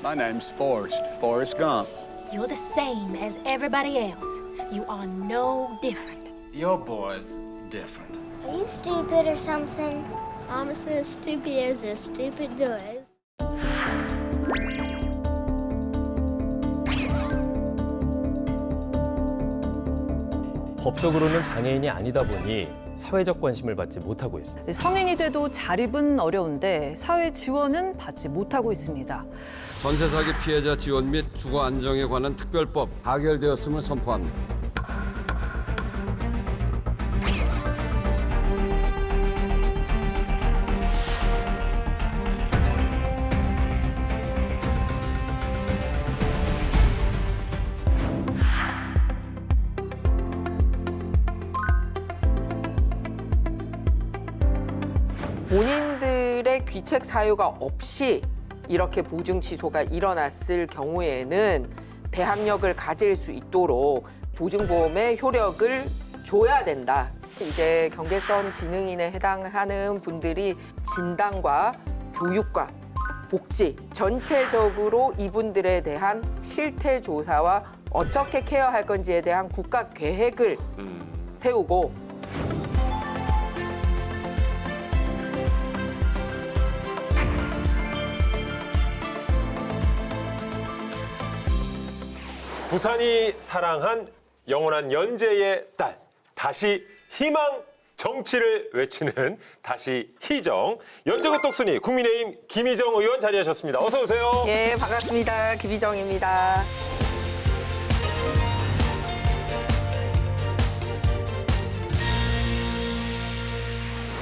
My name's Forrest, Forrest Gump. You're the same as everybody else. You are no different. Your boy's different. Are you stupid or something? I'm as stupid as a stupid does. 법적으로는 장애인이 아니다 보니 사회적 관심을 받지 못하고 있습니다. 성인이 돼도 자립은 어려운데 사회 지원은 받지 못하고 있습니다. 전세 사기 피해자 지원 및 주거 안정에 관한 특별법 가결되었음을 선포합니다. 본인들의 귀책 사유가 없이 이렇게 보증 취소가 일어났을 경우에는 대항력을 가질 수 있도록 보증보험의 효력을 줘야 된다. 이제 경계선 지능인에 해당하는 분들이 진단과 교육과 복지 전체적으로 이분들에 대한 실태 조사와 어떻게 케어할 건지에 대한 국가 계획을 세우고 부산이 사랑한 영원한 연재의 딸, 다시 희망 정치를 외치는 다시 희정, 연재고 떡순이 국민의힘 김희정 의원 자리하셨습니다. 어서 오세요. 예, 반갑습니다. 김희정입니다.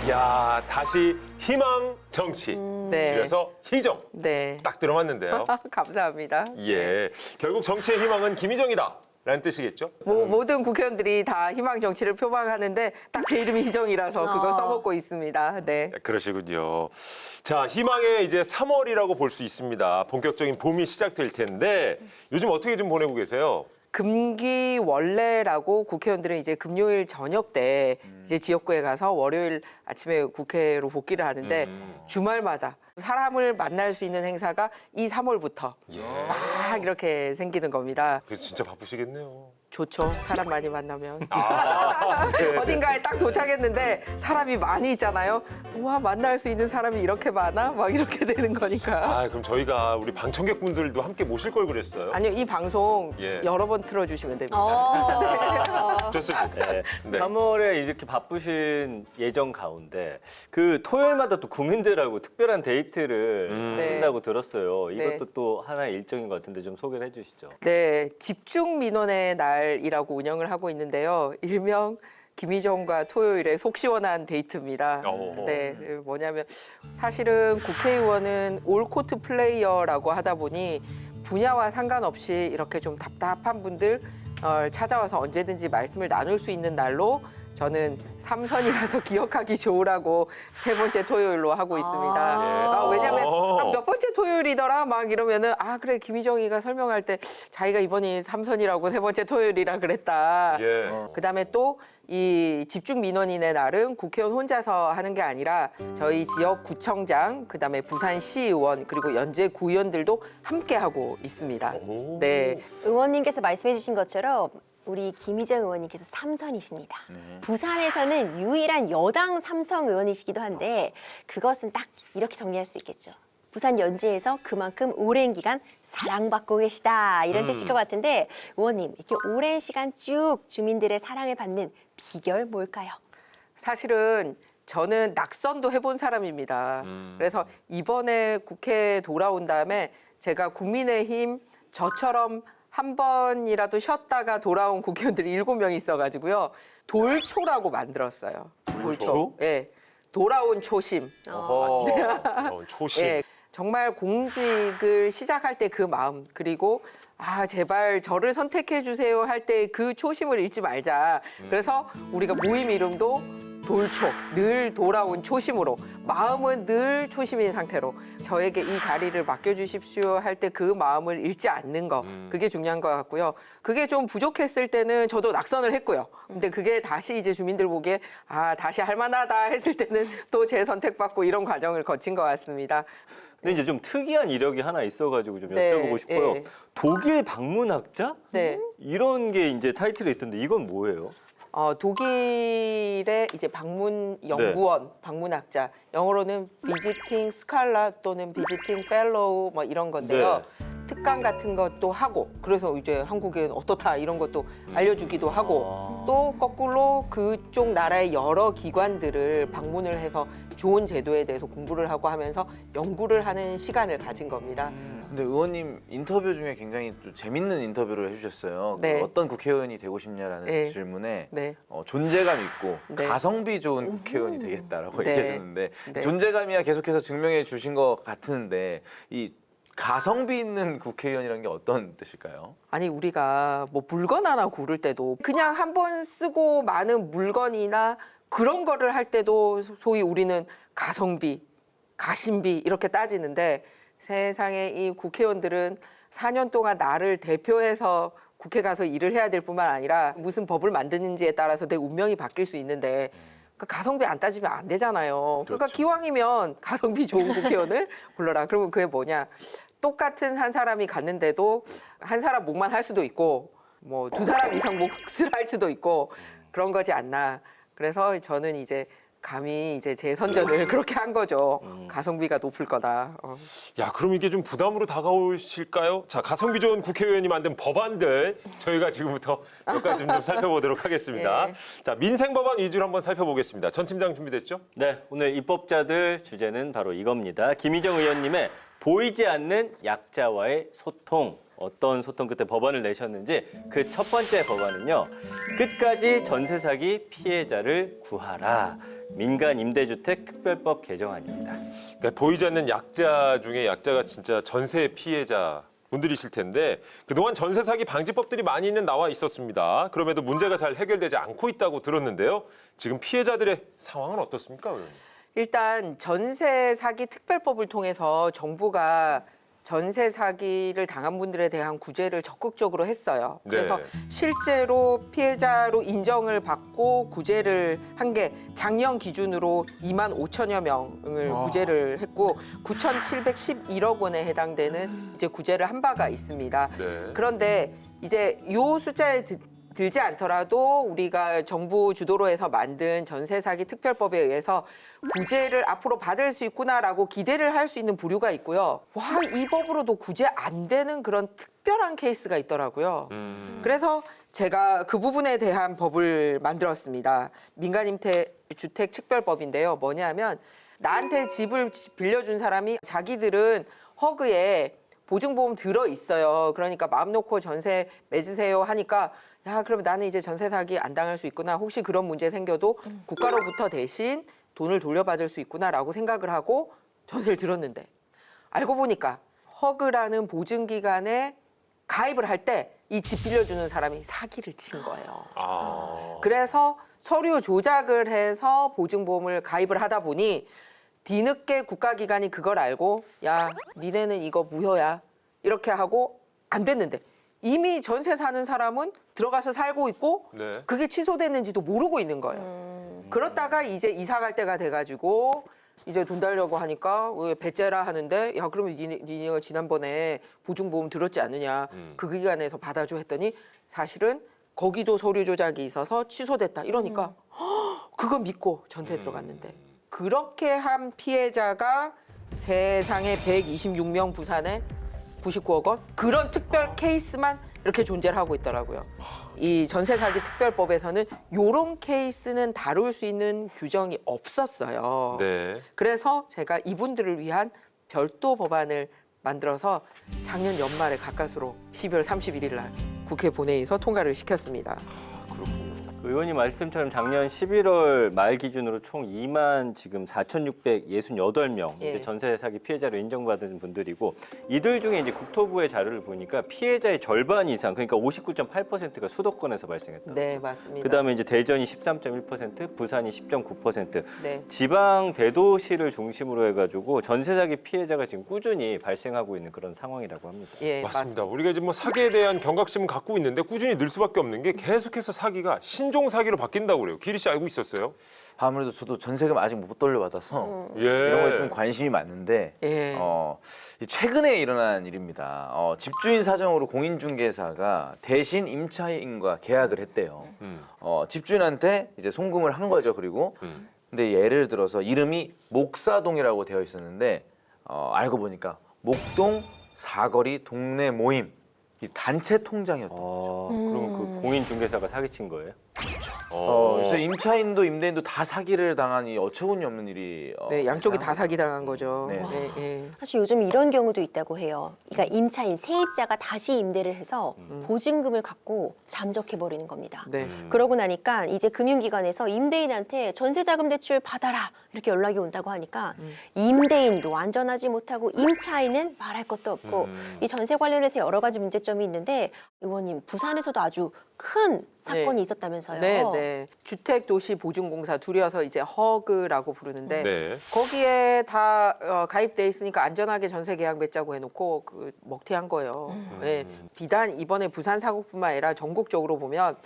야, 다시 희망 정치. 네. 그래서 희정. 네. 딱 들어맞는데요. 감사합니다. 예. 결국 정치의 희망은 김희정이다. 라는 뜻이겠죠? 모든 국회의원들이 다 희망 정치를 표방하는데 딱 제 이름이 희정이라서 그거 써먹고 있습니다. 네. 그러시군요. 자, 희망의 이제 3월이라고 볼 수 있습니다. 본격적인 봄이 시작될 텐데 요즘 어떻게 좀 보내고 계세요? 금기원래라고 국회의원들은 이제 금요일 저녁 때 이제 지역구에 가서 월요일 아침에 국회로 복귀를 하는데 주말마다 사람을 만날 수 있는 행사가 이 3월부터 막 이렇게 생기는 겁니다. 그래서 진짜 바쁘시겠네요. 좋죠. 사람 많이 만나면. 네. 어딘가에 딱 도착했는데 사람이 많이 있잖아요. 우와, 만날 수 있는 사람이 이렇게 많아? 막 이렇게 되는 거니까. 아, 그럼 저희가 우리 방청객분들도 함께 모실 걸 그랬어요. 아니요, 이 방송 예. 여러 번 틀어주시면 됩니다. 좋습니다. 네. 네. 3월에 이렇게 바쁘신 예정 가운데 그 토요일마다 또 국민들하고 특별한 데이트를 하신다고 들었어요. 이것도 네. 또 하나의 일정인 것 같은데 좀 소개를 해주시죠. 네, 집중 민원의 날이라고 운영을 하고 있는데요. 일명 김희정과 토요일에 속 시원한 데이트입니다. 네, 뭐냐면 사실은 국회의원은 올코트 플레이어라고 하다 보니 분야와 상관없이 이렇게 좀 답답한 분들 찾아와서 언제든지 말씀을 나눌 수 있는 날로 저는 삼선이라서 기억하기 좋으라고 세 번째 토요일로 하고 있습니다. 왜냐하면 몇 번째 토요일이더라 막 이러면은 그래 김희정이가 설명할 때 자기가 이번이 삼선이라고 세 번째 토요일이라 그랬다. 그다음에 또 이 집중 민원인의 날은 국회의원 혼자서 하는 게 아니라 저희 지역 구청장, 그다음에 부산시의원 그리고 연제구의원들도 함께 하고 있습니다. 네. 의원님께서 말씀해 주신 것처럼 우리 김희정 의원님께서 삼선이십니다. 부산에서는 유일한 여당 삼성 의원이시기도 한데 그것은 딱 이렇게 정리할 수 있겠죠. 부산 연지에서 그만큼 오랜 기간 사랑받고 계시다 이런 뜻일 것 같은데 의원님 이렇게 오랜 시간 쭉 주민들의 사랑을 받는 비결 뭘까요? 사실은 저는 낙선도 해본 사람입니다. 그래서 이번에 국회에 돌아온 다음에 제가 국민의힘 저처럼 한 번이라도 쉬었다가 돌아온 국회의원들이 7명이 있어가지고요. 돌초라고 만들었어요. 돌초? 예. 돌아온 초심. 초심. 예. 정말 공직을 시작할 때 그 마음, 그리고 제발 저를 선택해 주세요 할 때 그 초심을 잃지 말자. 그래서 우리가 모임 이름도 돌초, 늘 돌아온 초심으로, 마음은 늘 초심인 상태로 저에게 이 자리를 맡겨주십시오 할 때 그 마음을 잃지 않는 거, 그게 중요한 것 같고요. 그게 좀 부족했을 때는 저도 낙선을 했고요. 근데 그게 다시 이제 주민들 보기에 다시 할 만하다 했을 때는 또 재선택받고 이런 과정을 거친 것 같습니다. 근데 이제 좀 특이한 이력이 하나 있어가지고 좀 네, 여쭤보고 싶어요. 예. 독일 방문학자? 네. 이런 게 이제 타이틀에 있던데 이건 뭐예요? 독일의 이제 방문 연구원, 방문학자, 영어로는 visiting scholar 또는 visiting fellow 뭐 이런 건데요. 특강 같은 것도 하고, 그래서 이제 한국은 어떻다 이런 것도 알려주기도 하고, 또 거꾸로 그쪽 나라의 여러 기관들을 방문을 해서 좋은 제도에 대해서 공부를 하고 하면서 연구를 하는 시간을 가진 겁니다. 근데 의원님 인터뷰 중에 굉장히 또 재밌는 인터뷰를 해주셨어요. 네. 그 어떤 국회의원이 되고 싶냐라는 네. 질문에 네. 존재감 있고 네. 가성비 좋은 국회의원이 되겠다라고 네. 얘기하셨는데 네. 존재감이야 계속해서 증명해 주신 것 같은데 이 가성비 있는 국회의원이라는 게 어떤 뜻일까요? 아니 우리가 뭐 물건 하나 고를 때도 그냥 한 번 쓰고 많은 물건이나 그런 거를 할 때도 소위 우리는 가성비, 가심비 이렇게 따지는데 세상에 이 국회의원들은 4년 동안 나를 대표해서 국회 가서 일을 해야 될 뿐만 아니라 무슨 법을 만드는지에 따라서 내 운명이 바뀔 수 있는데 가성비 안 따지면 안 되잖아요. 그러니까 기왕이면 가성비 좋은 국회의원을 불러라. 그러면 그게 뭐냐. 똑같은 한 사람이 갔는데도 한 사람 몫만 할 수도 있고 뭐 2사람 이상 몫을 할 수도 있고 그런 거지 않나. 그래서 저는 이제 감히 이제 제 선전을 그렇게 한 거죠. 가성비가 높을 거다. 야, 그럼 이게 좀 부담으로 다가오실까요? 자, 가성비 좋은 국회의원이 만든 법안들 저희가 지금부터 몇 가지 좀 살펴보도록 하겠습니다. 예. 자, 민생 법안 위주로 한번 살펴보겠습니다. 전 팀장 준비됐죠? 네, 오늘 입법자들 주제는 바로 이겁니다. 김희정 의원님의 보이지 않는 약자와의 소통. 어떤 소통 끝에 법안을 내셨는지 그 첫 번째 법안은요. 끝까지 전세 사기 피해자를 구하라. 민간 임대주택 특별법 개정안입니다. 그러니까 보이지 않는 약자 중에 약자가 진짜 전세 피해자 분들이실 텐데 그동안 전세 사기 방지법들이 많이는 나와 있었습니다. 그럼에도 문제가 잘 해결되지 않고 있다고 들었는데요. 지금 피해자들의 상황은 어떻습니까, 의원님? 일단 전세 사기 특별법을 통해서 정부가 전세 사기를 당한 분들에 대한 구제를 적극적으로 했어요. 그래서 네. 실제로 피해자로 인정을 받고 구제를 한 게 작년 기준으로 2만 5천여 명을 구제를 했고 9,711억 원에 해당되는 이제 구제를 한 바가 있습니다. 네. 그런데 이제 요 숫자에 들지 않더라도 우리가 정부 주도로 해서 만든 전세 사기 특별법에 의해서 구제를 앞으로 받을 수 있구나라고 기대를 할 수 있는 부류가 있고요. 와, 이 법으로도 구제 안 되는 그런 특별한 케이스가 있더라고요. 그래서 제가 그 부분에 대한 법을 만들었습니다. 민간임대주택 특별법인데요. 뭐냐면 나한테 집을 빌려준 사람이 자기들은 허그에 보증보험 들어 있어요. 그러니까 마음 놓고 전세 맺으세요 하니까 야, 그럼 나는 이제 전세 사기 안 당할 수 있구나. 혹시 그런 문제 생겨도 국가로부터 대신 돈을 돌려받을 수 있구나라고 생각을 하고 전세를 들었는데 알고 보니까 허그라는 보증기관에 가입을 할 때 이 집 빌려주는 사람이 사기를 친 거예요. 그래서 서류 조작을 해서 보증보험을 가입을 하다 보니 뒤늦게 국가기관이 그걸 알고 야, 니네는 이거 무효야. 이렇게 하고 안 됐는데 이미 전세 사는 사람은 들어가서 살고 있고 네. 그게 취소됐는지도 모르고 있는 거예요. 그렇다가 이제 이사 갈 때가 돼가지고 이제 돈 달려고 하니까 왜 배째라 하는데 야 그러면 니네가 지난번에 보증보험 들었지 않느냐 그 기관에서 받아줘 했더니 사실은 거기도 서류 조작이 있어서 취소됐다 이러니까 그거 믿고 전세 들어갔는데 그렇게 한 피해자가 세상에 126명 부산에 99억 원? 그런 특별 케이스만 이렇게 존재를 하고 있더라고요. 이 전세 사기 특별법에서는 이런 케이스는 다룰 수 있는 규정이 없었어요. 네. 그래서 제가 이분들을 위한 별도 법안을 만들어서 작년 연말에 가까스로 12월 31일 날 국회 본회의에서 통과를 시켰습니다. 의원님 말씀처럼 작년 11월 말 기준으로 총 2만 지금 4,668명 예. 전세 사기 피해자로 인정받은 분들이고 이들 중에 이제 국토부의 자료를 보니까 피해자의 절반 이상 그러니까 59.8%가 수도권에서 발생했다. 네, 맞습니다. 그다음에 이제 대전이 13.1%, 부산이 10.9%. 네. 지방 대도시를 중심으로 해가지고 전세 사기 피해자가 지금 꾸준히 발생하고 있는 그런 상황이라고 합니다. 예, 맞습니다. 우리가 이제 뭐 사기에 대한 경각심은 갖고 있는데 꾸준히 늘 수밖에 없는 게 계속해서 사기가 신종 사기로 바뀐다고 그래요. 기리 씨 알고 있었어요? 아무래도 저도 전세금 아직 못 돌려받아서 예. 이런 거에 좀 관심이 많은데 예. 최근에 일어난 일입니다. 집주인 사정으로 공인중개사가 대신 임차인과 계약을 했대요. 집주인한테 이제 송금을 한 거죠. 그리고 근데 예를 들어서 이름이 목사동이라고 되어 있었는데 알고 보니까 목동 사거리 동네 모임 이 단체 통장이었던 거죠. 그럼 그 공인중개사가 사기친 거예요? 그래서 임차인도 임대인도 다 사기를 당한 이 어처구니 없는 일이 네, 양쪽이 다 사기당한 거죠. 네. 네, 예. 사실 요즘 이런 경우도 있다고 해요. 그러니까 임차인, 세입자가 다시 임대를 해서 보증금을 갖고 잠적해버리는 겁니다. 네. 그러고 나니까 이제 금융기관에서 임대인한테 전세자금 대출 받아라 이렇게 연락이 온다고 하니까 임대인도 안전하지 못하고 임차인은 말할 것도 없고 이 전세 관련해서 여러 가지 문제점이 있는데 의원님 부산에서도 아주 큰 사건이 있었다면서요. 네, 네. 주택도시보증공사 둘이어서 이제 허그라고 부르는데 네. 거기에 다 가입돼 있으니까 안전하게 전세 계약 맺자고 해놓고 그 먹튀한 거예요. 네. 비단 이번에 부산 사고뿐만 아니라 전국적으로 보면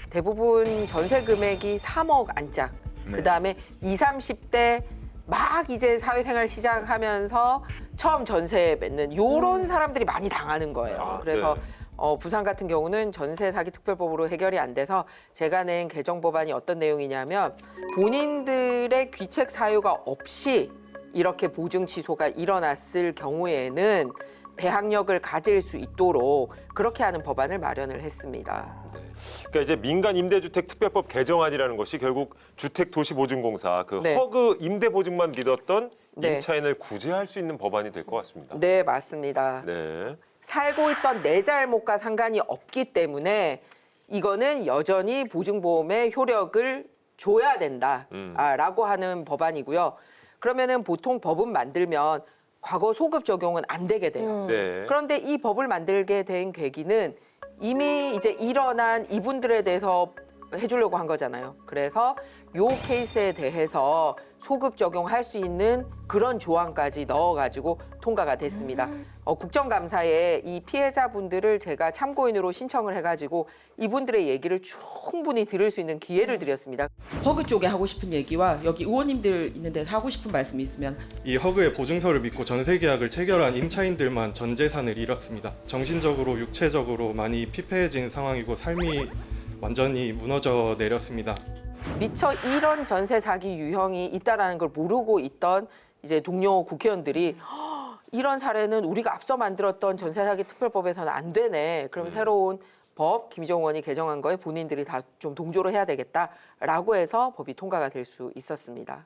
대부분 전세 금액이 3억 안짝. 그다음에 20, 30대 막 이제 사회생활 시작하면서 처음 전세 맺는 요런 사람들이 많이 당하는 거예요. 그래서 네. 부산 같은 경우는 전세 사기 특별법으로 해결이 안 돼서 제가 낸 개정 법안이 어떤 내용이냐면 본인들의 귀책 사유가 없이 이렇게 보증 취소가 일어났을 경우에는 대항력을 가질 수 있도록 그렇게 하는 법안을 마련을 했습니다. 그러니까 이제 민간 임대주택 특별법 개정안이라는 것이 결국 주택도시보증공사 그 네. 허그 임대보증만 믿었던 네. 임차인을 구제할 수 있는 법안이 될 것 같습니다. 네, 맞습니다. 네. 살고 있던 내 잘못과 상관이 없기 때문에 이거는 여전히 보증보험의 효력을 줘야 된다라고 하는 법안이고요. 그러면은 보통 법은 만들면 과거 소급 적용은 안 되게 돼요. 네. 그런데 이 법을 만들게 된 계기는 이미 이제 일어난 이분들에 대해서 해주려고 한 거잖아요. 그래서 요 케이스에 대해서 소급 적용할 수 있는 그런 조항까지 넣어가지고 통과가 됐습니다. 국정감사에 이 피해자분들을 제가 참고인으로 신청을 해가지고 이분들의 얘기를 충분히 들을 수 있는 기회를 드렸습니다. 허그 쪽에 하고 싶은 얘기와 여기 의원님들 있는 데서 하고 싶은 말씀이 있으면 이 허그의 보증서를 믿고 전세 계약을 체결한 임차인들만 전 재산을 잃었습니다. 정신적으로 육체적으로 많이 피폐해진 상황이고 삶이 완전히 무너져 내렸습니다. 미처 이런 전세 사기 유형이 있다라는 걸 모르고 있던 이제 동료 국회의원들이 이런 사례는 우리가 앞서 만들었던 전세 사기 특별법에서는 안 되네. 그럼 새로운 법 김희정 의원이 개정한 거에 본인들이 다 좀 동조를 해야 되겠다라고 해서 법이 통과가 될 수 있었습니다.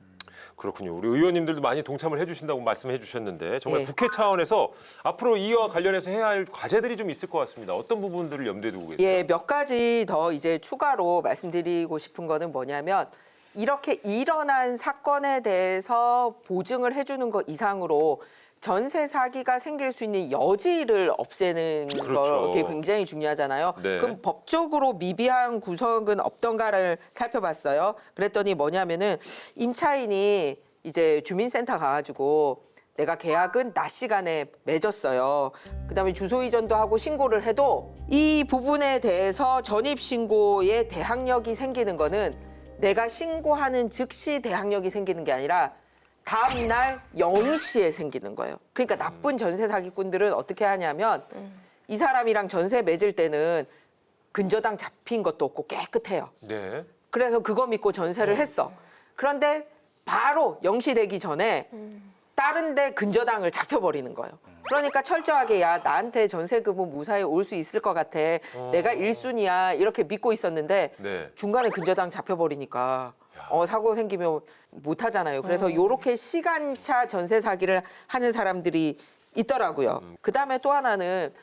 그렇군요. 우리 의원님들도 많이 동참을 해주신다고 말씀해 주셨는데 정말 네. 국회 차원에서 앞으로 이와 관련해서 해야 할 과제들이 좀 있을 것 같습니다. 어떤 부분들을 염두에 두고 계세요? 예, 몇 가지 더 이제 추가로 말씀드리고 싶은 거는 뭐냐면 이렇게 일어난 사건에 대해서 보증을 해주는 것 이상으로 전세 사기가 생길 수 있는 여지를 없애는 그렇죠. 게 굉장히 중요하잖아요. 네. 그럼 법적으로 미비한 구석은 없던가를 살펴봤어요. 그랬더니 뭐냐면은 임차인이 이제 주민센터 가가지고 내가 계약은 낮 시간에 맺었어요. 그다음에 주소 이전도 하고 신고를 해도 이 부분에 대해서 전입신고에 대항력이 생기는 거는 내가 신고하는 즉시 대항력이 생기는 게 아니라 다음 날 0시에 생기는 거예요. 그러니까 나쁜 전세 사기꾼들은 어떻게 하냐면 이 사람이랑 전세 맺을 때는 근저당 잡힌 것도 없고 깨끗해요. 네. 그래서 그거 믿고 전세를 했어. 그런데 바로 0시 되기 전에 다른 데 근저당을 잡혀버리는 거예요. 그러니까 철저하게 야 나한테 전세금은 무사히 올 수 있을 것 같아. 내가 1순위야 이렇게 믿고 있었는데 네. 중간에 근저당 잡혀버리니까 사고 생기면 못 하잖아요. 그래서 요렇게 시간차 전세 사기를 하는 사람들이 있더라고요. 그다음에 또 하나는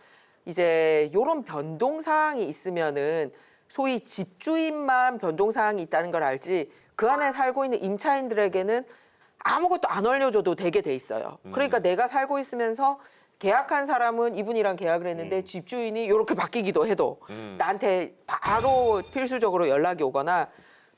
이제 요런 변동 사항이 있으면은 소위 집주인만 변동사항이 있다는 걸 알지 그 안에 살고 있는 임차인들에게는 아무것도 안 알려줘도 되게 돼 있어요. 그러니까 내가 살고 있으면서 계약한 사람은 이분이랑 계약을 했는데 집주인이 이렇게 바뀌기도 해도 나한테 바로 필수적으로 연락이 오거나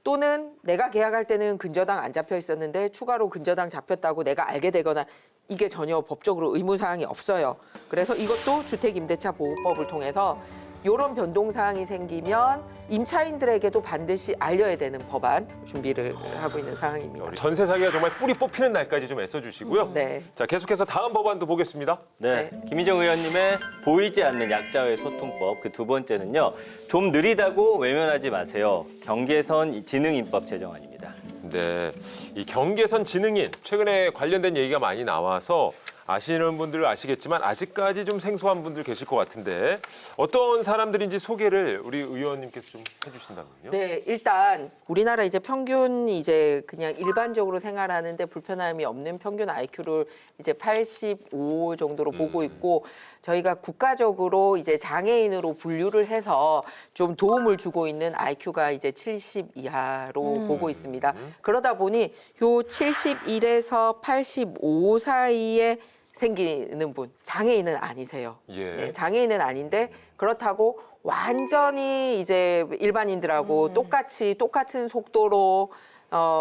또는 내가 계약할 때는 근저당 안 잡혀 있었는데 추가로 근저당 잡혔다고 내가 알게 되거나 이게 전혀 법적으로 의무사항이 없어요. 그래서 이것도 주택임대차보호법을 통해서 이런 변동사항이 생기면 임차인들에게도 반드시 알려야 되는 법안 준비를 하고 있는 상황입니다. 전세 사기가 정말 뿌리 뽑히는 날까지 좀 애써주시고요. 네. 자, 계속해서 다음 법안도 보겠습니다. 네, 김희정 의원님의 보이지 않는 약자와의 소통법 그 두 번째는요. 좀 느리다고 외면하지 마세요. 경계선 지능인법 제정안입니다. 네, 이 경계선 지능인 최근에 관련된 얘기가 많이 나와서 아시는 분들은 아시겠지만 아직까지 좀 생소한 분들 계실 것 같은데 어떤 사람들인지 소개를 우리 의원님께서 좀 해주신다면요. 네, 일단 우리나라 이제 평균 이제 그냥 일반적으로 생활하는데 불편함이 없는 평균 IQ를 이제 85 정도로 보고 있고 저희가 국가적으로 이제 장애인으로 분류를 해서 좀 도움을 주고 있는 IQ가 이제 70 이하로 보고 있습니다. 그러다 보니 요 71에서 85 사이에 생기는 분, 장애인은 아니세요. 예. 네, 장애인은 아닌데 그렇다고 완전히 이제 일반인들하고 똑같은 속도로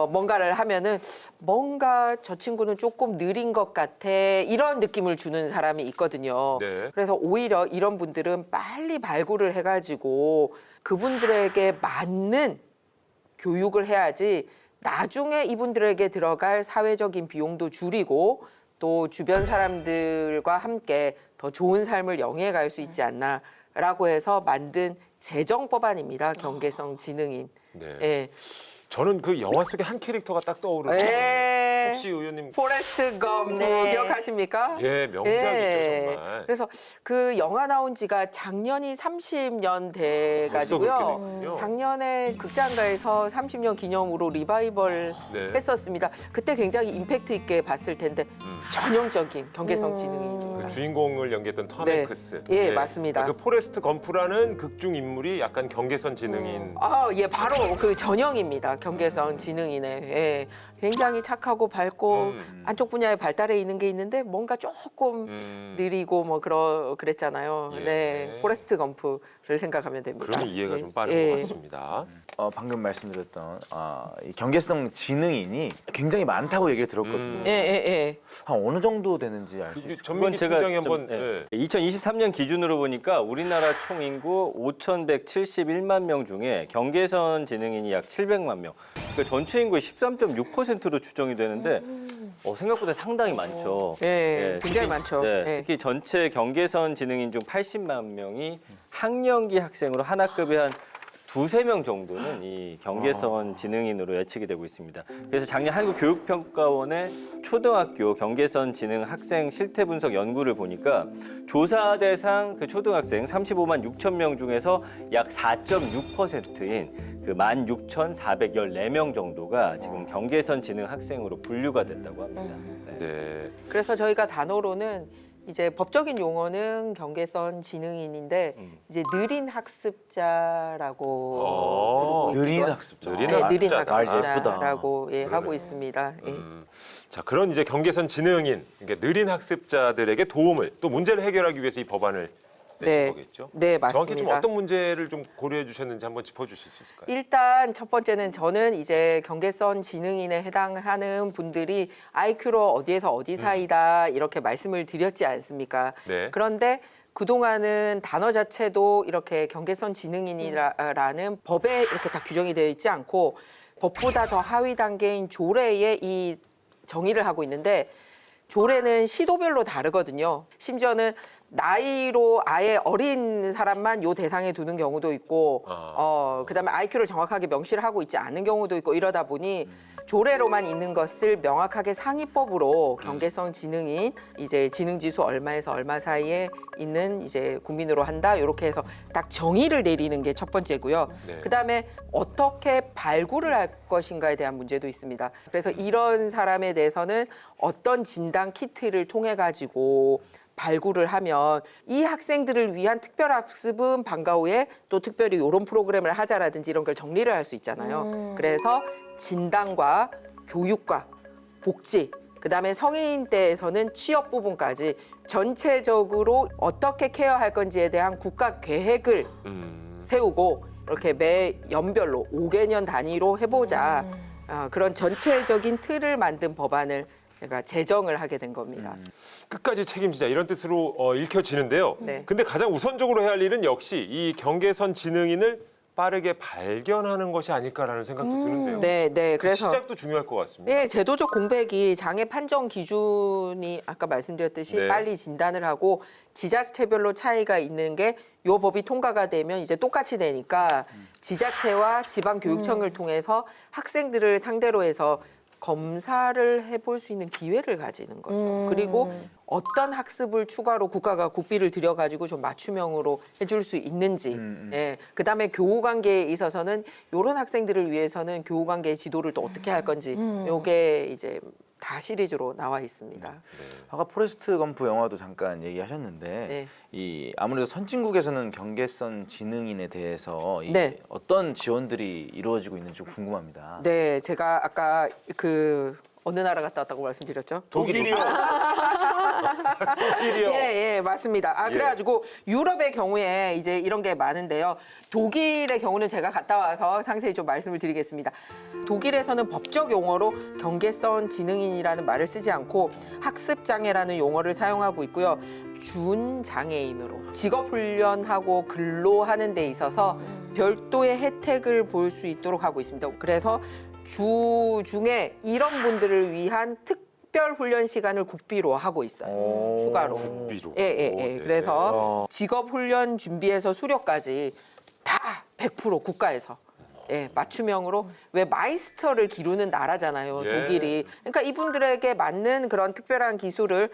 뭔가를 하면은 뭔가 저 친구는 조금 느린 것 같아 이런 느낌을 주는 사람이 있거든요. 네. 그래서 오히려 이런 분들은 빨리 발굴을 해가지고 그분들에게 맞는 교육을 해야지 나중에 이분들에게 들어갈 사회적인 비용도 줄이고 또 주변 사람들과 함께 더 좋은 삶을 영위해 갈 수 있지 않나라고 해서 만든 제정법안입니다. 경계성 지능인. 네. 예. 저는 그 영화 속의 한 캐릭터가 딱 떠오르는데 예. 혹시 의원님 포레스트 검프 네. 기억하십니까? 예, 명작이죠 예. 정말. 그래서 그 영화 나온 지가 작년이 30년 돼 벌써 그렇게 가지고요. 됐군요. 작년에 극장가에서 30년 기념으로 리바이벌 네. 했었습니다. 그때 굉장히 임팩트 있게 봤을 텐데 전형적인 경계성 지능인입니다. 그 주인공을 연기했던 톰 네. 행크스. 예, 맞습니다. 그 포레스트 검프라는 극중 인물이 약간 경계선 지능인. 아, 예, 바로 그 전형입니다. 경계선 지능인의. 예. 굉장히 착하고 밝고 안쪽 분야에 발달해 있는 게 있는데 뭔가 조금 느리고 뭐 그랬잖아요. 예. 네, 포레스트 검프를 생각하면 됩니다. 그러면 이해가 예. 좀 빠른 것 같습니다. 방금 말씀드렸던 이 경계성 지능인이 굉장히 많다고 얘기를 들었거든요. 예. 한 어느 정도 되는지 알 수 있어요? 전민기 팀장이 한번 2023년 기준으로 보니까 우리나라 총 인구 5,171만 명 중에 경계선 지능인이 약 700만 명. 그러니까 전체 인구의 13.6%로 추정이 되는데 생각보다 상당히 많죠. 예, 굉장히 많죠. 네, 예. 특히 전체 경계선 지능인 중 80만 명이 학령기 학생으로 한 학급에 한 두세 명 정도는 이 경계선 지능인으로 예측이 되고 있습니다. 그래서 작년 한국교육평가원의 초등학교 경계선 지능 학생 실태 분석 연구를 보니까 조사 대상 그 초등학생 35만 6천 명 중에서 약 4.6%인 그 16,414명 정도가 지금 경계선 지능 학생으로 분류가 됐다고 합니다. 네. 그래서 저희가 단어로는 이제 법적인 용어는 경계선 지능인인데 이제 느린 학습자라고 부르고 느린 있기도 학습자. 느린 네, 느린 학습자다. 학습자라고 예, 하고 있습니다. 예. 자, 그런 이제 경계선 지능인, 그러니까 느린 학습자들에게 도움을 또 문제를 해결하기 위해서 이 법안을 내신 네. 거겠죠? 네, 정확히 좀 맞습니다. 어떤 문제를 좀 고려해 주셨는지 한번 짚어주실 수 있을까요? 일단 첫 번째는 저는 이제 경계선 지능인에 해당하는 분들이 IQ로 어디에서 어디 사이다 이렇게 말씀을 드렸지 않습니까? 네. 그런데 그동안은 단어 자체도 이렇게 경계선 지능인이라는 법에 이렇게 다 규정이 되어 있지 않고 법보다 더 하위 단계인 조례에 이 정의를 하고 있는데 조례는 시도별로 다르거든요. 심지어는 나이로 아예 어린 사람만 요 대상에 두는 경우도 있고, 그다음에 IQ를 정확하게 명시를 하고 있지 않은 경우도 있고 이러다 보니 조례로만 있는 것을 명확하게 상위법으로 경계성 지능인 이제 지능지수 얼마에서 얼마 사이에 있는 이제 국민으로 한다 이렇게 해서 딱 정의를 내리는 게 첫 번째고요. 네. 그다음에 어떻게 발굴을 할 것인가에 대한 문제도 있습니다. 그래서 이런 사람에 대해서는 어떤 진단 키트를 통해 가지고 발굴을 하면 이 학생들을 위한 특별학습은 방과 후에 또 특별히 이런 프로그램을 하자라든지 이런 걸 정리를 할 수 있잖아요. 그래서 진단과 교육과 복지, 그다음에 성인 때에서는 취업 부분까지 전체적으로 어떻게 케어할 건지에 대한 국가 계획을 세우고 이렇게 매 연별로 5개년 단위로 해보자. 그런 전체적인 틀을 만든 법안을 제가 제정을 하게 된 겁니다. 끝까지 책임지자 이런 뜻으로 읽혀지는데요. 네. 근데 가장 우선적으로 해야 할 일은 역시 이 경계선 지능인을 빠르게 발견하는 것이 아닐까라는 생각도 드는데요. 네. 그래서 시작도 중요할 것 같습니다. 예, 제도적 공백이 장애 판정 기준이 아까 말씀드렸듯이 네. 빨리 진단을 하고 지자체별로 차이가 있는 게 요 법이 통과가 되면 이제 똑같이 되니까 지자체와 지방교육청을 통해서 학생들을 상대로 해서 검사를 해볼 수 있는 기회를 가지는 거죠. 그리고 어떤 학습을 추가로 국가가 국비를 들여가지고 좀 맞춤형으로 해줄 수 있는지. 예. 그다음에 교우관계에 있어서는 이런 학생들을 위해서는 교우관계 지도를 또 어떻게 할 건지. 요게 이제 다 시리즈로 나와 있습니다. 아까 포레스트 검프 영화도 잠깐 얘기하셨는데 이 아무래도 선진국에서는 경계선 지능인에 대해서 어떤 지원들이 이루어지고 있는지 좀 궁금합니다. 네, 제가 아까 그 어느 나라 갔다 왔다고 말씀드렸죠? 독일이요. 독일이요. 예, 맞습니다. 그래가지고 유럽의 경우에 이제 이런 게 많은데요. 독일의 경우는 제가 갔다 와서 상세히 좀 말씀을 드리겠습니다. 독일에서는 법적 용어로 경계선 지능인이라는 말을 쓰지 않고 학습장애라는 용어를 사용하고 있고요. 준장애인으로 직업훈련하고 근로하는 데 있어서 별도의 혜택을 볼 수 있도록 하고 있습니다. 그래서 주 중에 이런 분들을 위한 특별 훈련 시간을 국비로 하고 있어요. 추가로. 국비로. 예. 그래서 직업 훈련 준비에서 수료까지 다 100% 국가에서 맞춤형으로 왜 마이스터를 기르는 나라잖아요, 독일이. 그러니까 이분들에게 맞는 그런 특별한 기술을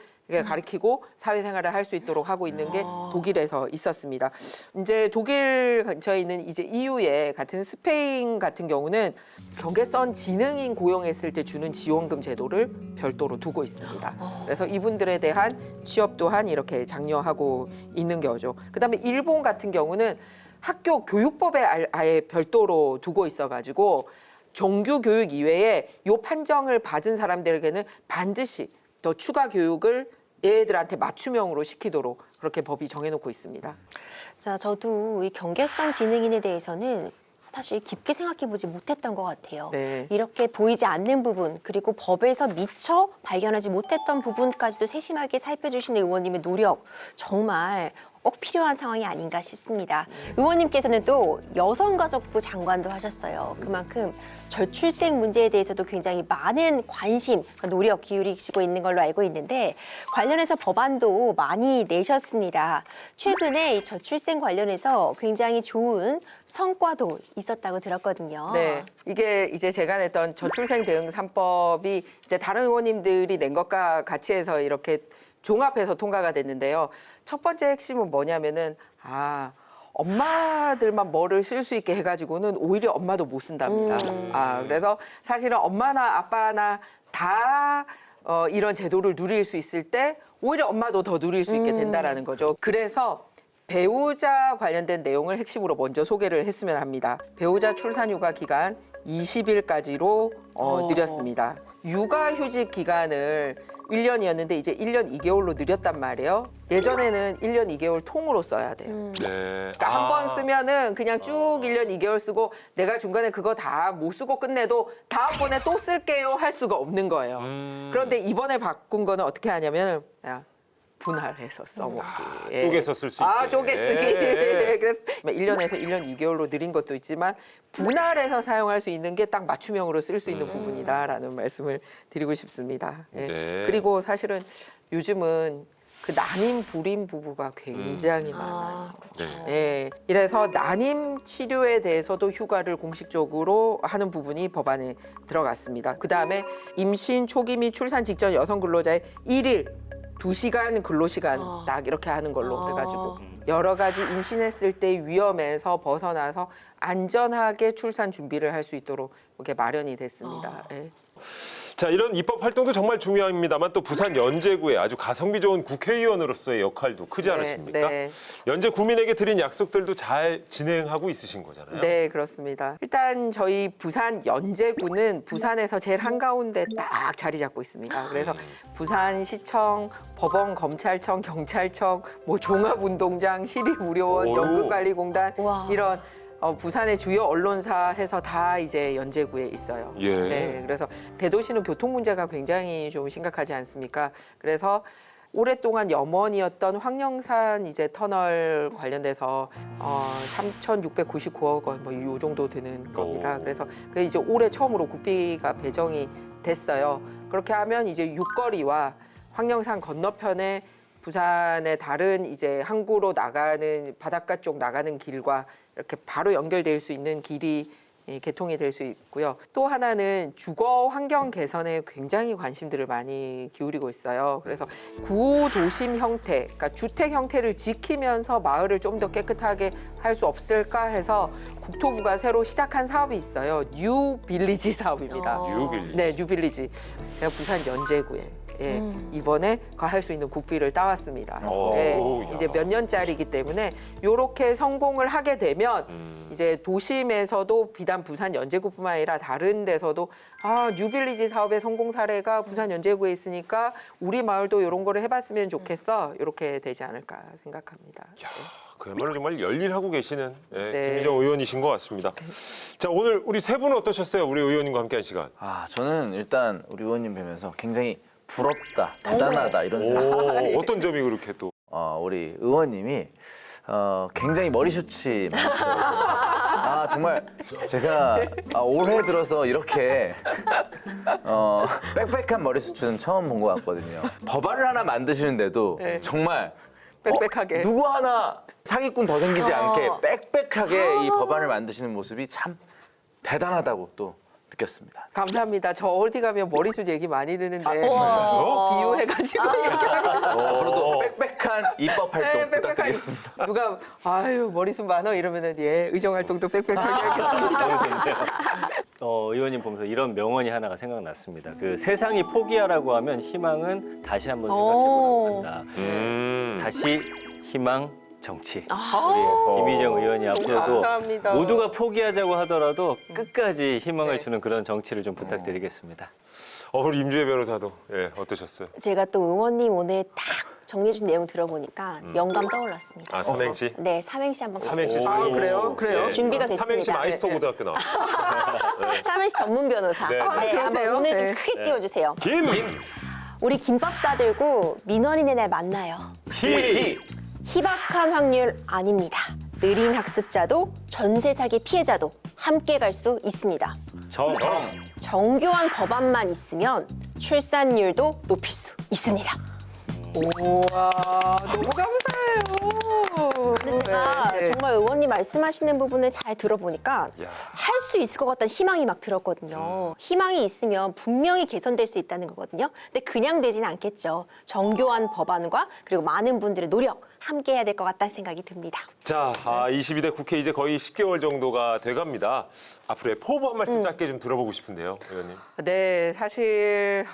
가르치고 사회생활을 할 수 있도록 하고 있는 게 독일에서 있었습니다. 이제 독일 근처에 있는 이제 EU의 같은 스페인 같은 경우는 경계선 지능인 고용했을 때 주는 지원금 제도를 별도로 두고 있습니다. 그래서 이분들에 대한 취업 또한 이렇게 장려하고 있는 거죠. 그다음에 일본 같은 경우는 학교 교육법에 아예 별도로 두고 있어가지고 정규 교육 이외에 요 판정을 받은 사람들에게는 반드시 더 추가 교육을 얘들한테 맞춤형으로 시키도록 그렇게 법이 정해놓고 있습니다. 자, 저도 이 경계성 지능인에 대해서는 사실 깊게 생각해보지 못했던 것 같아요. 이렇게 보이지 않는 부분, 그리고 법에서 미처 발견하지 못했던 부분까지도 세심하게 살펴주시는 의원님의 노력, 정말 꼭 필요한 상황이 아닌가 싶습니다. 의원님께서는 또 여성가족부 장관도 하셨어요. 그만큼 저출생 문제에 대해서도 굉장히 많은 관심, 노력 기울이시고 있는 걸로 알고 있는데 관련해서 법안도 많이 내셨습니다. 최근에 이 저출생 관련해서 굉장히 좋은 성과도 있었다고 들었거든요. 네, 이게 이제 제가 냈던 저출생 대응 3법이 이제 다른 의원님들이 낸 것과 같이 해서 이렇게 종합해서 통과가 됐는데요. 첫 번째 핵심은 뭐냐면은 엄마들만 뭐를 쓸 수 있게 해가지고는 오히려 엄마도 못 쓴답니다. 그래서 사실은 엄마나 아빠나 다 이런 제도를 누릴 수 있을 때 오히려 엄마도 더 누릴 수 있게 된다라는 거죠. 그래서 배우자 관련된 내용을 핵심으로 먼저 소개를 했으면 합니다. 배우자 출산휴가 기간 20일까지로 늘렸습니다. 육아휴직 기간을 1년이었는데 이제 1년 2개월로 늘렸단 말이에요. 예전에는 1년 2개월 통으로 써야 돼요. 그러니까 한 번 쓰면은 그냥 쭉 1년 2개월 쓰고 내가 중간에 그거 다 못 쓰고 끝내도 다음번에 또 쓸게요 할 수가 없는 거예요. 그런데 이번에 바꾼 거는 어떻게 하냐면 분할해서 써먹기. 쪼개서 쓸 수 있게. 쪼개 쓰기. 그래서 1년에서 1년 2개월로 늘린 것도 있지만 분할해서 사용할 수 있는 게 딱 맞춤형으로 쓸 수 있는 부분이다라는 말씀을 드리고 싶습니다. 그리고 사실은 요즘은 그 난임 불임 부부가 굉장히 많아요. 이래서 난임 치료에 대해서도 휴가를 공식적으로 하는 부분이 법안에 들어갔습니다. 그다음에 임신 초기 및 출산 직전 여성 근로자의 1일 2시간 근로시간 딱 이렇게 하는 걸로 해가지고 여러 가지 임신했을 때 위험에서 벗어나서 안전하게 출산 준비를 할 수 있도록 이렇게 마련이 됐습니다. 자, 이런 입법 활동도 정말 중요합니다만 또 부산 연제구의 아주 가성비 좋은 국회의원으로서의 역할도 크지 않으십니까? 네. 연제 구민에게 드린 약속들도 잘 진행하고 있으신 거잖아요. 네, 그렇습니다. 일단 저희 부산 연제구는 부산에서 제일 한가운데 딱 자리 잡고 있습니다. 그래서 부산시청, 법원, 검찰청, 경찰청, 뭐 종합운동장, 시립의료원, 연극관리공단 이런 부산의 주요 언론사 해서 다 이제 연제구에 있어요. 예. 네, 그래서 대도시는 교통 문제가 굉장히 좀 심각하지 않습니까? 그래서 오랫동안 염원이었던 황령산 이제 터널 관련돼서 3,699억 원 뭐 이 정도 되는 겁니다. 그래서 그게 이제 올해 처음으로 국비가 배정이 됐어요. 그렇게 하면 이제 육거리와 황령산 건너편에 부산의 다른 이제 항구로 나가는 바닷가 쪽 나가는 길과 이렇게 바로 연결될 수 있는 길이 개통이 될 수 있고요. 또 하나는 주거 환경 개선에 굉장히 관심들을 많이 기울이고 있어요. 그래서 구도심 형태, 그러니까 주택 형태를 지키면서 마을을 좀 더 깨끗하게 할 수 없을까 해서 국토부가 새로 시작한 사업이 있어요. 뉴빌리지 사업입니다. 뉴빌리지. 네, 뉴빌리지. 제가 부산 연제구에 이번에 할 수 있는 국비를 따왔습니다. 이제 몇 년짜리이기 때문에 이렇게 성공을 하게 되면 이제 도심에서도 비단 부산 연제구뿐만 아니라 다른 데서도 뉴빌리지 사업의 성공 사례가 부산 연제구에 있으니까 우리 마을도 이런 거를 해봤으면 좋겠어. 이렇게 되지 않을까 생각합니다. 그야말로 정말 열일하고 계시는 김희정 의원이신 것 같습니다. 자, 오늘 우리 세 분은 어떠셨어요? 우리 의원님과 함께한 시간. 저는 일단 우리 의원님 뵈면서 굉장히 부럽다, 대단하다 이런 생각. 어떤 점이 그렇게 또? 우리 의원님이 굉장히 머리숱이 많으시더라고요. 정말 제가 올해 들어서 이렇게 빽빽한 머리숱은 처음 본 것 같거든요. 법안을 하나 만드시는데도 정말 빽빽하게 누구 하나 사기꾼 더 생기지 않게 빽빽하게 이 법안을 만드시는 모습이 참 대단하다고 또 느꼈습니다. 감사합니다. 저 어디 가면 머리숱 얘기 많이 듣는데 비유해가지고 이렇게 앞으로도 빽빽한 입법 활동 부탁드리겠습니다. 누가 머리숱 많아 이러면은 의정 활동도 빽빽하게 하겠습니다. 의원님 보면서 이런 명언이 하나가 생각났습니다. 그 세상이 포기하라고 하면 희망은 다시 한번 생각해보라고 한다. 다시 희망 정치. 우리 김희정 의원이 앞으로도 감사합니다. 모두가 포기하자고 하더라도 끝까지 희망을 주는 그런 정치를 좀 부탁드리겠습니다. 우리 임주혜 변호사도 어떠셨어요? 제가 또 의원님 오늘 딱 정리해준 내용 들어보니까 영감 떠올랐습니다. 삼행시? 네, 삼행시 한번 삼행시. 그래요? 준비가 됐습니다. 삼행시 마이스터 고등학교 나왔어요. 삼행시 전문 변호사. 한번 오늘 좀 크게 띄워주세요. 우리 김밥 싸들고 민원인의 날 만나요. 희박한 확률 아닙니다. 느린 학습자도 전세 사기 피해자도 함께 갈 수 있습니다. 정교한 법안만 있으면 출산율도 높일 수 있습니다. 우와, 너무 감사해요. 근데 제가 정말 의원님 말씀하시는 부분을 잘 들어보니까 할 수 있을 것 같다는 희망이 막 들었거든요. 희망이 있으면 분명히 개선될 수 있다는 거거든요. 근데 그냥 되지는 않겠죠. 정교한 법안과 그리고 많은 분들의 노력 함께 해야 될 것 같다는 생각이 듭니다. 자, 22대 국회 이제 거의 10개월 정도가 돼갑니다. 앞으로의 포부 한 말씀 짧게 좀 들어보고 싶은데요, 의원님. 네, 사실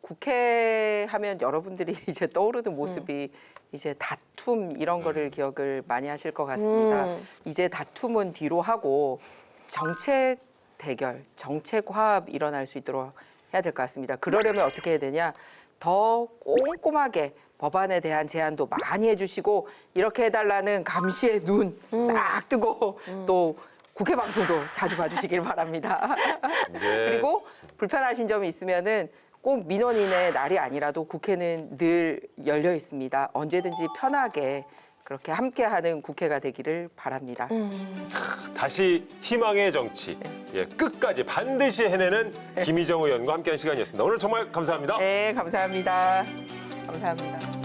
국회 하면 여러분들이 이제 떠오르는 모습이 이제 다툼 이런 거를 기억을 많이 하실 것 같습니다. 이제 다툼은 뒤로 하고 정책 대결, 정책 화합 일어날 수 있도록 해야 될 것 같습니다. 그러려면 어떻게 해야 되냐? 더 꼼꼼하게 법안에 대한 제안도 많이 해주시고 이렇게 해달라는 감시의 눈 딱 뜨고 또 국회 방송도 자주 봐주시길 바랍니다. 그리고 불편하신 점이 있으면은 꼭 민원인의 날이 아니라도 국회는 늘 열려 있습니다. 언제든지 편하게 그렇게 함께하는 국회가 되기를 바랍니다. 다시 희망의 정치, 끝까지 반드시 해내는 김희정 의원과 함께한 시간이었습니다. 오늘 정말 감사합니다. 네, 감사합니다. 감사합니다.